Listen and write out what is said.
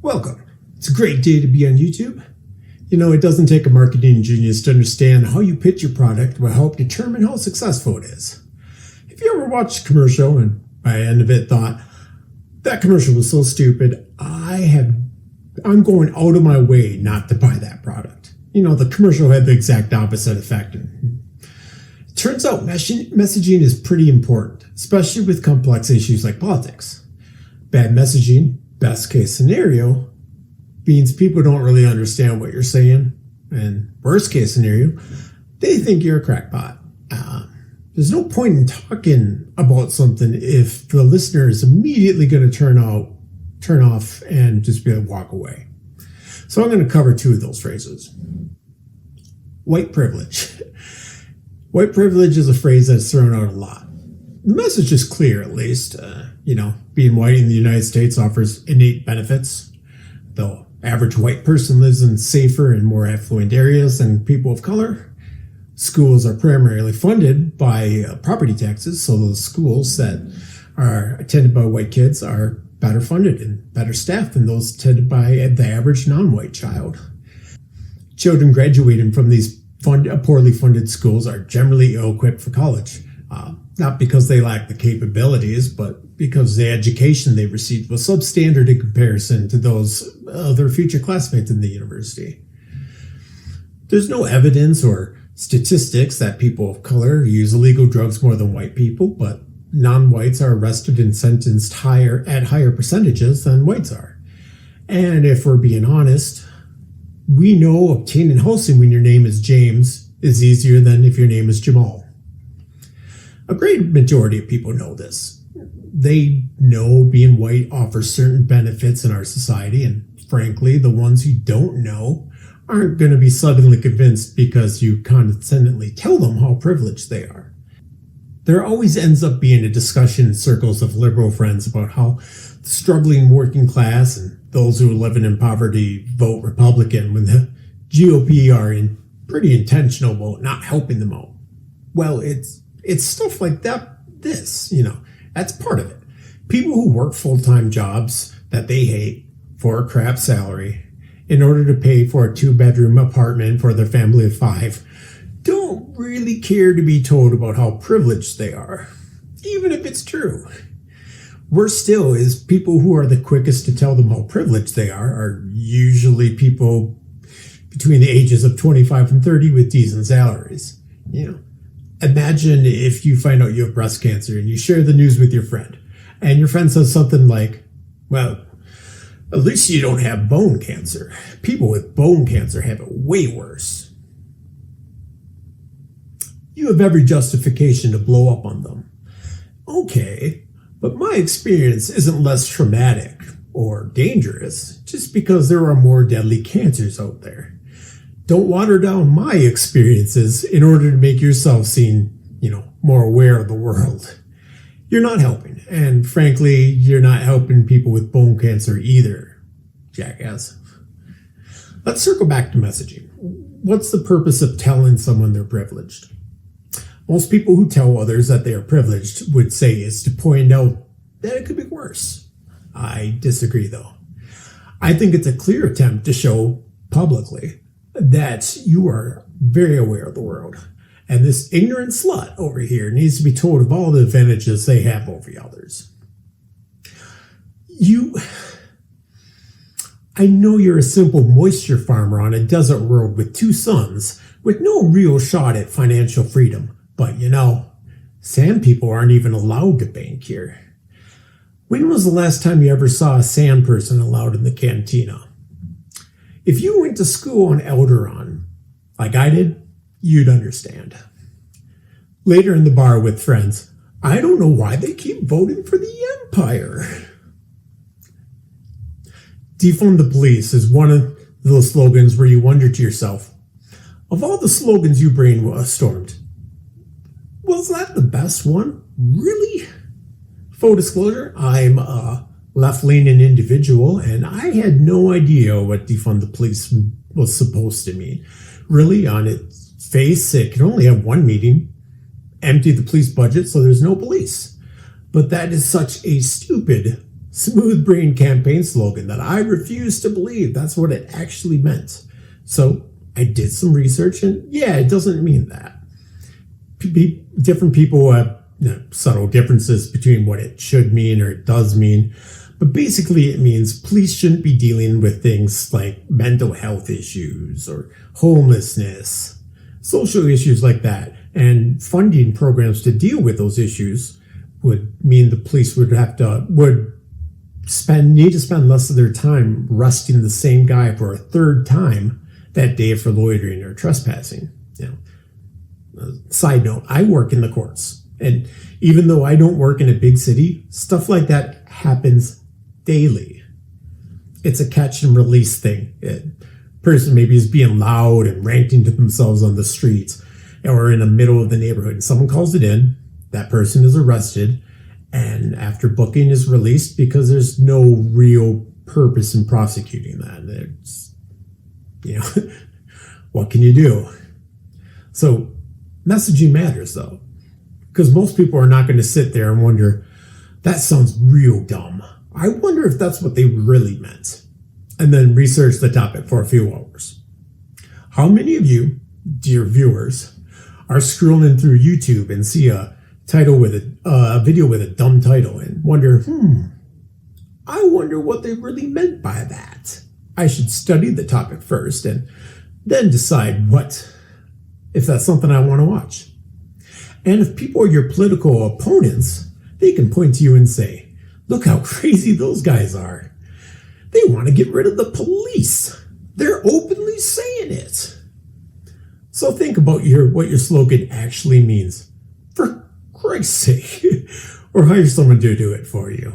Welcome. It's a great day to be on YouTube. You know, it doesn't take a marketing genius to understand how you pitch your product will help determine how successful it is. If you ever watched a commercial and by the end of it thought, that commercial was so stupid, I'm going out of my way not to buy that product. You know, the commercial had the exact opposite effect. It turns out messaging is pretty important, especially with complex issues like politics. Bad messaging, best case scenario, means people don't really understand what you're saying. And worst case scenario, they think you're a crackpot. There's no point in talking about something if the listener is immediately going to turn off and just be able to walk away. So I'm going to cover two of those phrases. White privilege. White privilege is a phrase that's thrown out a lot. The message is clear, at least. Being white in the United States offers innate benefits. The average white person lives in safer and more affluent areas than people of color. Schools are primarily funded by property taxes, so those schools that are attended by white kids are better funded and better staffed than those attended by the average non-white child. Children graduating from these poorly funded schools are generally ill-equipped for college, not because they lack the capabilities, but because the education they received was substandard in comparison to those of their future classmates in the university. There's no evidence or statistics that people of color use illegal drugs more than white people, but non-whites are arrested and sentenced at higher percentages than whites are. And if we're being honest, we know obtaining housing when your name is James is easier than if your name is Jamal. A great majority of people know this. They know being white offers certain benefits in our society, and frankly, the ones who don't know aren't going to be suddenly convinced because you condescendingly tell them how privileged they are. There always ends up being a discussion in circles of liberal friends about how the struggling working class and those who are living in poverty vote Republican when the GOP are pretty intentional about not helping them out. Well, it's stuff like that. That's part of it. People who work full-time jobs that they hate for a crap salary in order to pay for a 2-bedroom apartment for their family of 5 don't really care to be told about how privileged they are, even if it's true. Worse still is people who are the quickest to tell them how privileged they are usually people between the ages of 25 and 30 with decent salaries. Imagine if you find out you have breast cancer and you share the news with your friend, and your friend says something like, well, at least you don't have bone cancer. People with bone cancer have it way worse. You have every justification to blow up on them. Okay, but my experience isn't less traumatic or dangerous just because there are more deadly cancers out there. Don't water down my experiences in order to make yourself seem, more aware of the world. You're not helping. And frankly, you're not helping people with bone cancer either, jackass. Let's circle back to messaging. What's the purpose of telling someone they're privileged? Most people who tell others that they are privileged would say is to point out that it could be worse. I disagree, though. I think it's a clear attempt to show publicly that you are very aware of the world. And this ignorant slut over here needs to be told of all the advantages they have over others. I know you're a simple moisture farmer on a desert road with 2 sons with no real shot at financial freedom. But sand people aren't even allowed to bank here. When was the last time you ever saw a sand person allowed in the cantina? If you went to school on Elderon, like I did, you'd understand. Later in the bar with friends, I don't know why they keep voting for the Empire. Defund the police is one of those slogans where you wonder to yourself, of all the slogans you brainstormed, was that the best one? Really? Full disclosure, I'm a left-leaning individual, and I had no idea what defund the police was supposed to mean. Really, on its face, it can only have one meaning: empty the police budget so there's no police. But that is such a stupid smooth brain campaign slogan that I refuse to believe that's what it actually meant. So I did some research, and yeah, it doesn't mean that. Different people have subtle differences between what it should mean or it does mean. But basically, it means police shouldn't be dealing with things like mental health issues or homelessness, social issues like that. And funding programs to deal with those issues would mean the police would need to spend less of their time arresting the same guy for a third time that day for loitering or trespassing. Side note, I work in the courts, and even though I don't work in a big city, stuff like that happens daily. It's a catch and release thing. A person maybe is being loud and ranting to themselves on the streets or in the middle of the neighborhood. Someone calls it in, that person is arrested, and after booking is released because there's no real purpose in prosecuting that. It's, what can you do? So messaging matters though, because most people are not going to sit there and wonder, that sounds real dumb. I wonder if that's what they really meant. And then research the topic for a few hours. How many of you, dear viewers, are scrolling through YouTube and see a title with a video with a dumb title and wonder, I wonder what they really meant by that. I should study the topic first and then decide if that's something I want to watch. And if people are your political opponents, they can point to you and say, look how crazy those guys are. They want to get rid of the police. They're openly saying it. So think about what your slogan actually means. For Christ's sake. Or hire someone to do it for you.